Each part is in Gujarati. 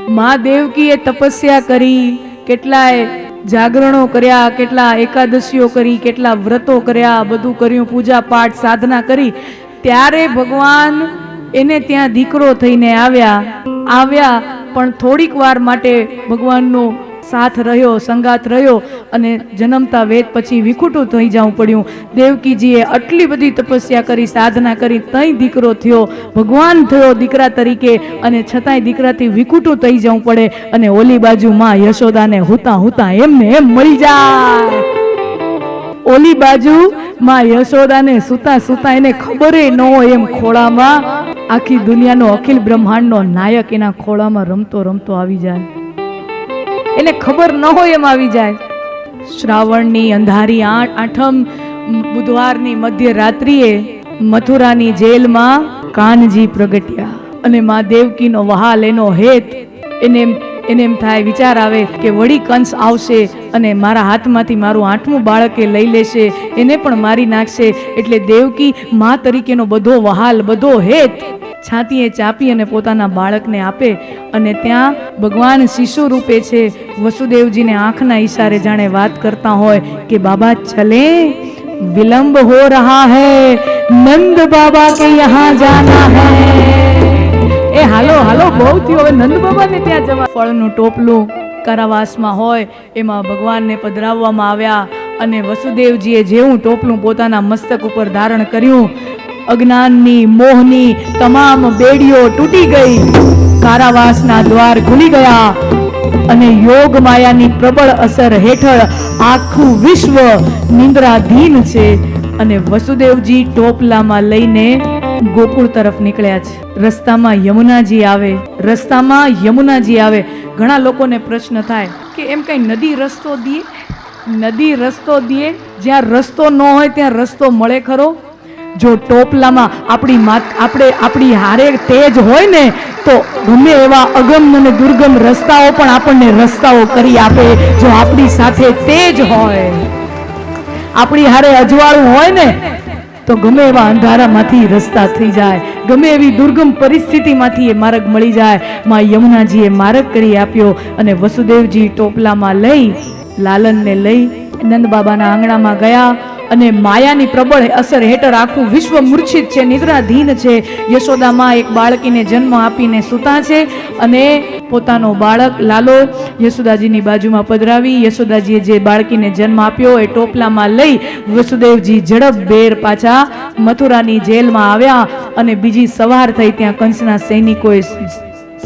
માં દેવકીએ તપસ્યા કરી, કેટલાય જાગરણો કર્યા, કેટલા એકાદશીઓ કરી, કેટલા વ્રતો કર્યા, બધું કર્યું, પૂજા પાઠ સાધના કરી, ત્યારે ભગવાન એને ત્યાં દીકરો થઈને આવ્યા પણ થોડીક વાર માટે ભગવાનનો સાથ રહ્યો, સંગાત રહ્યો અને જન્મતા વેદ પછી વિખૂટું થઈ જવું પડ્યું. દેવકીજીએ આટલી બધી તપસ્યા કરી, સાધના કરી, તઈ દીકરો થયો, ભગવાન થયો દીકરા તરીકે, અને છતાંય દીકરાથી વિખૂટું થઈ જવું પડે. અને ઓલી બાજુ માં યશોદાને હુતા હુતા એમને એમ મળી જાય. ઓલી બાજુ માં યશોદાને સુતા સુતા એને ખબર ન હોય એમ ખોળામાં આખી દુનિયાનો અખિલ બ્રહ્માંડનો નાયક એના ખોળામાં રમતો રમતો આવી જાય. એને ખબર ન હોય એમ આવી જાય. શ્રાવણની અંધારી આઠમ બુધવારની મધ્યરાત્રિએ મથુરાની જેલમાં કાનજી પ્રગટ્યા અને માં દેવકીનો વહાલ, એનો હેત, એને એમ થાય, વિચાર આવે કે વળી કંસ આવશે અને મારા હાથમાંથી મારું 8મું બાળકે લઈ લેશે, એને પણ મારી નાખશે. એટલે દેવકી માં તરીકેનો બધો વહાલ, બધો હેત છાતીએ ચાપી અને પોતાના બાળકને આપે. અને ત્યાં ભગવાન શિશુ રૂપે છે. વસુદેવજીને આંખના ઈશારે જાણે વાત કરતા હોય કે બાબા ચલે, વિલંબ હો રહા હૈ, નંદ બાબા કે યહાં જાના હૈ. એ હાલો હાલો, બહુ થયું, હવે નંદ બાબાને ત્યાં જવા. ફળનું ટોપલું કારાવાસમાં હોય એમાં ભગવાનને પધરાવવામાં આવ્યા અને વસુદેવજીએ જેવું ટોપલું પોતાના મસ્તક ઉપર ધારણ કર્યું, અજ્ઞાનની, મોહની તમામ બેડીઓ તૂટી ગઈ, કારાવાસના દ્વાર ખુલી ગયા અને યોગ માયાની પ્રબળ અસર હેઠળ આખું વિશ્વ નિંદ્રાધીન છે. અને વસુદેવજી ટોપલામાં લઈને ગોકુળ તરફ નીકળ્યા છે. રસ્તામાં યમુનાજી આવે. ઘણા લોકોને પ્રશ્ન થાય કે એમ કઈ નદી રસ્તો દે? જ્યાં રસ્તો ન હોય ત્યાં રસ્તો મળે ખરો? જો ટોપલામાં આપણી હારે તેજ હોય ને તો ગમે એવા અગમ અને દુર્ગમ રસ્તાઓ પણ આપણને રસ્તાઓ કરી આપે. જો આપણી સાથે તેજ હોય, આપણી હારે અજવાળું હોય ને તો ગમે એવા અંધારામાંથી રસ્તા થઈ જાય, ગમે એવી દુર્ગમ પરિસ્થિતિમાંથી એ માર્ગ મળી જાય. માં યમુનાજીએ માર્ગ કરી આપ્યો અને વસુદેવજી ટોપલામાં લઈ, લાલનને લઈ નંદ બાબાના આંગણામાં ગયા. અને માયાની પ્રબળ અસર હેઠળ આખું વિશ્વ મૂર્છિત છે, નિદ્રાધીન છે. યશોદામાં એક બાળકીને જન્મ આપીને સૂતા છે અને પોતાનો બાળક લાલો યશોદાજીની બાજુમાં પધરાવી, યશોદાજીએ જે બાળકીને જન્મ આપ્યો એ ટોપલામાં લઈ વસુદેવજી ઝડપભેર પાછા મથુરાની જેલમાં આવ્યા. અને બીજી સવાર થઈ ત્યાં કંસના સૈનિકોએ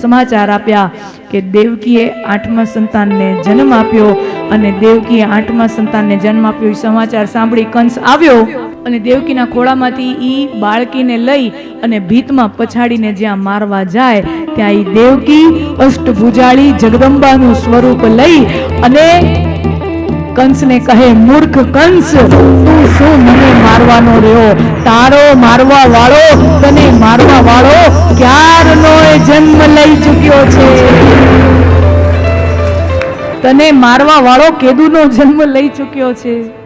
સમાચાર આપ્યા કે દેવકીએ 8મા સંતાનને જન્મ આપ્યો. અને દેવકીએ 8મા સંતાનને જન્મ આપ્યો એ સમાચાર સાંભળી કંસ આવ્યો અને દેવકીના ખોળામાંથી ઈ બાળકીને લઈ અને ભીતમાં પછાડીને જ્યાં મારવા જાય ત્યાં ઈ દેવકી અષ્ટભુજાળી જગદંબાનું સ્વરૂપ લઈ અને કંસને કહે, મૂર્ખ કંસ, તું શું મને મારવાનો રહ્યો? તારો મારવા વાળો, તને મારવા વાળો ક્યારનો જન્મ લઈ ચૂક્યો છે. તને મારવા વાળો કેદુનો જન્મ લઈ ચૂક્યો છે.